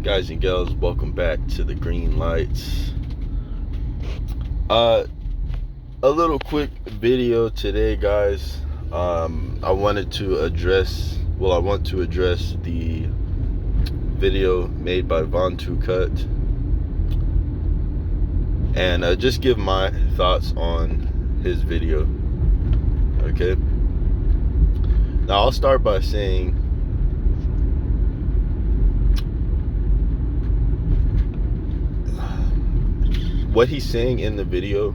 Guys and gals, welcome back to the Green Lights. A little quick video today, guys. I want to address the video made by Vontoocut and just give my thoughts on his video. Okay. Now I'll start by saying what he's saying in the video,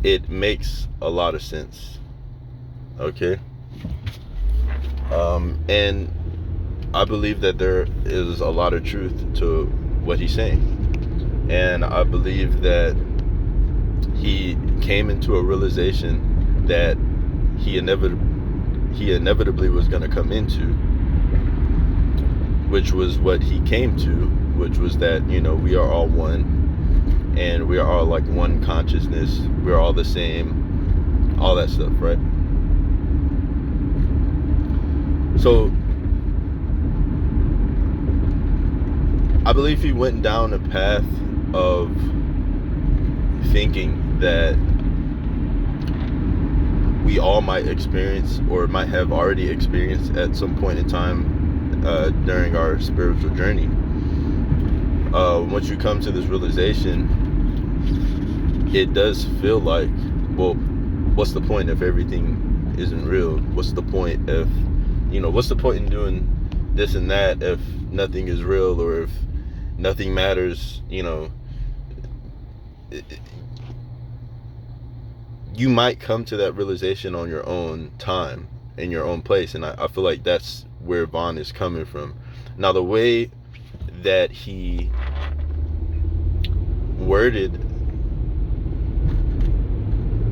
it makes a lot of sense. Okay. And I believe that there is a lot of truth to what he's saying. And I believe that he came into a realization that he inevitably was going to come into, which was what he came to, which was that, we are all one, and we are all like one consciousness. We're all the same, all that stuff, right? So I believe he went down a path of thinking that we all might experience or might have already experienced at some point in time during our spiritual journey. Once you come to this realization, it does feel like, well, what's the point if everything isn't real? What's the point if, what's the point in doing this and that if nothing is real, or if nothing matters? You might come to that realization on your own time, in your own place, and I feel like that's where Vaughn is coming from. Now, the way that he worded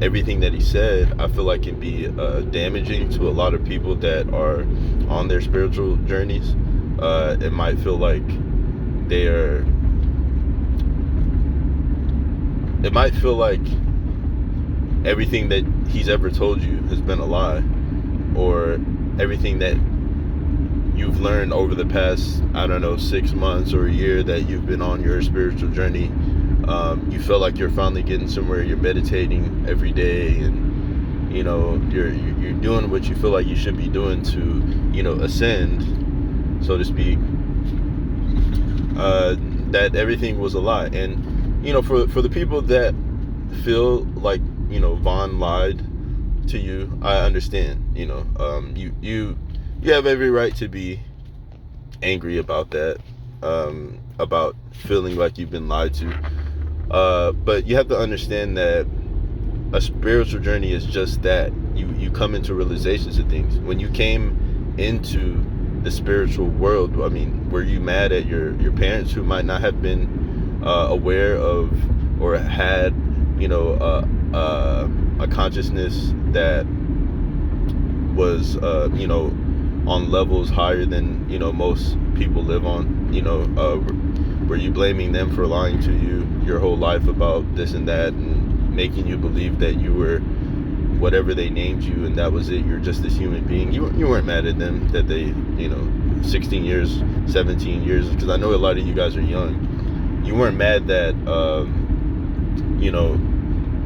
everything that he said, I feel like can be damaging to a lot of people that are on their spiritual journeys. It might feel like it might feel like everything that he's ever told you has been a lie, or everything that you've learned over the past, 6 months or a year that you've been on your spiritual journey. You feel like you're finally getting somewhere. You're meditating every day, and you're doing what you feel like you should be doing to ascend, so to speak. That everything was a lie, and for the people that feel like Vaughn lied to you, I understand. You have every right to be angry about that, about feeling like you've been lied to. But you have to understand that a spiritual journey is just that. You come into realizations of things. When you came into the spiritual world, were you mad at your parents who might not have been aware of or had a consciousness that was on levels higher than most people live on? Were you blaming them for lying to you your whole life about this and that, and making you believe that you were whatever they named you, and that was it? You're just this human being. You weren't mad at them that they 16 years, 17 years, because I know a lot of you guys are young. You weren't mad that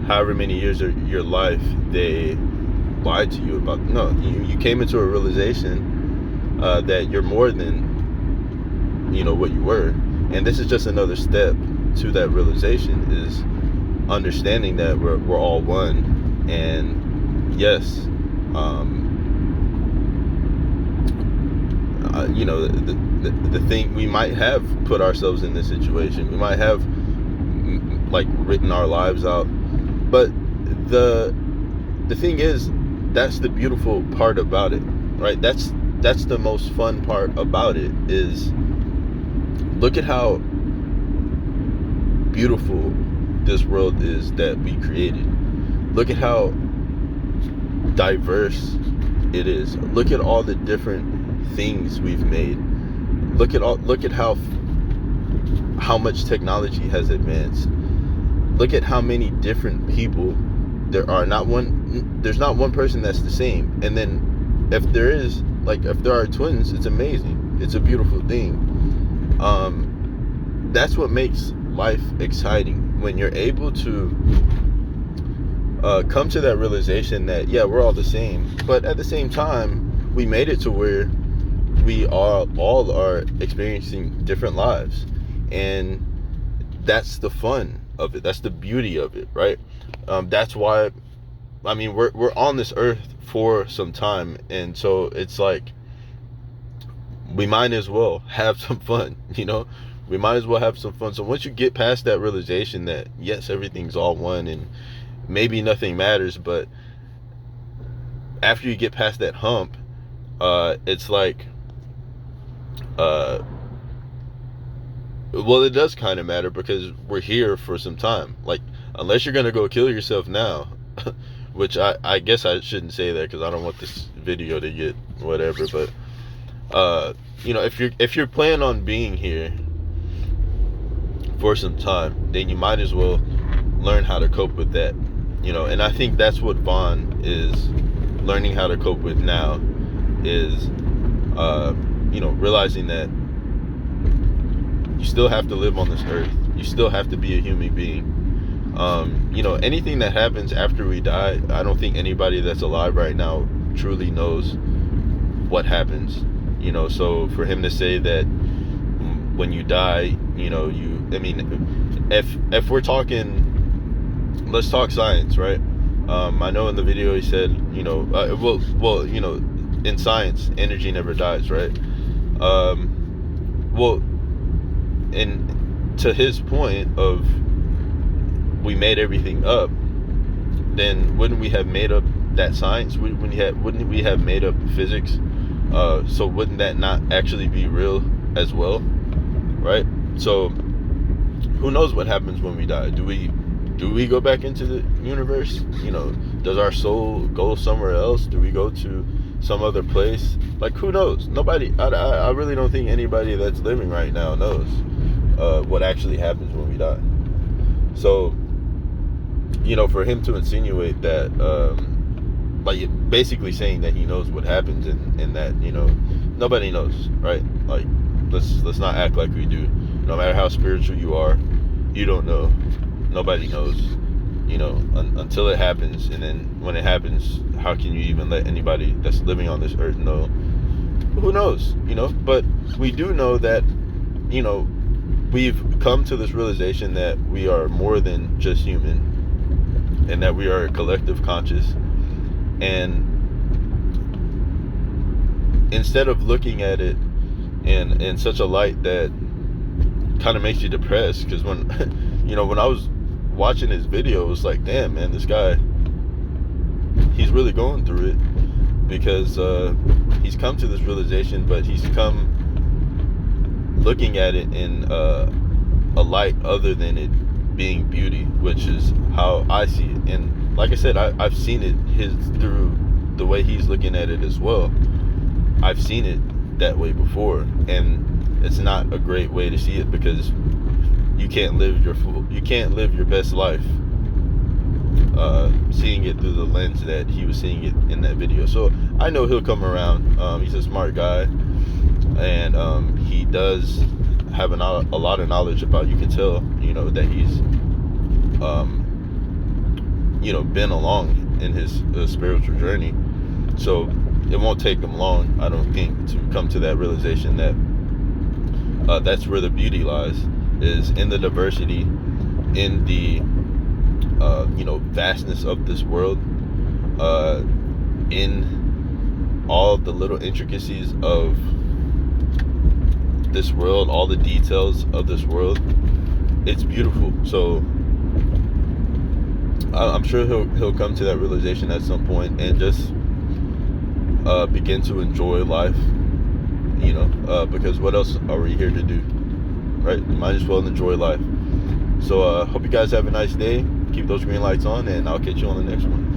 however many years of your life they lied to you about. No, you came into a realization that you're more than what you were, and this is just another step to that realization, is understanding that we're all one. And yes, the thing, we might have put ourselves in this situation, we might have written our lives out, but the thing is, that's the beautiful part about it, right? That's the most fun part about it, is look at how beautiful this world is that we created. Look at how diverse it is. Look at all the different things we've made. Look at how much technology has advanced. Look at how many different people there are. There's not one person that's the same. And then if there is, like if there are twins, it's amazing. It's a beautiful thing. That's what makes life exciting, when you're able to come to that realization that, yeah, we're all the same, but at the same time, we made it to where we all are experiencing different lives, and that's the fun of it. That's the beauty of it, right? That's why, I mean, we're on this earth for some time, and so it's like we might as well have some fun, you know. We might as well have some fun. So once you get past that realization that, yes, everything's all one and maybe nothing matters, but after you get past that hump, it's like, well, it does kind of matter, because we're here for some time. Like, unless you're gonna go kill yourself now, which I guess I shouldn't say that, because I don't want this video to get whatever, but you know, if you're planning on being here for some time, then you might as well learn how to cope with that, you know. And I think that's what Vaughn is learning how to cope with now, is you know, realizing that you still have to live on this earth, you still have to be a human being. You know, anything that happens after we die, I don't think anybody that's alive right now truly knows what happens, you know. So for him to say that when you die, you know, I mean, if we're talking, let's talk science, right? I know in the video he said, you know, well, you know, in science, energy never dies, right? Well, and to his point of, we made everything up, then wouldn't we have made up that science? Wouldn't we have made up physics? So wouldn't that not actually be real as well, right? So who knows what happens when we die? Do we go back into the universe? You know, does our soul go somewhere else? Do we go to some other place? Like, who knows? Nobody. I really don't think anybody that's living right now knows what actually happens when we die. So, you know, for him to insinuate that, like, basically saying that he knows what happens, and that, you know, nobody knows, right? Like, let's not act like we do. No matter how spiritual you are, you don't know. Nobody knows, you know, until it happens. And then when it happens, how can you even let anybody that's living on this earth know? Who knows, you know? But we do know that, you know, we've come to this realization that we are more than just human, and that we are a collective conscious. And instead of looking at it in such a light that kind of makes you depressed, because when you know, when I was watching his video, it was like, damn, man, this guy, he's really going through it, because he's come to this realization, but he's come looking at it in a light other than it being beauty, which is how I see it. And like I said, I've seen it through the way he's looking at it as well. I've seen it that way before, and it's not a great way to see it, because you can't live your best life seeing it through the lens that he was seeing it in that video. So I know he'll come around. He's a smart guy, and he does have a lot of knowledge about, you can tell, you know, that he's you know, been along in his spiritual journey. So it won't take him long, I don't think, to come to that realization that that's where the beauty lies, is in the diversity, in the you know, vastness of this world, in all the little intricacies of this world, all the details of this world. It's beautiful. So I'm sure he'll come to that realization at some point, and just begin to enjoy life, you know, because what else are we here to do, right? You might as well enjoy life. So hope you guys have a nice day. Keep those green lights on, and I'll catch you on the next one.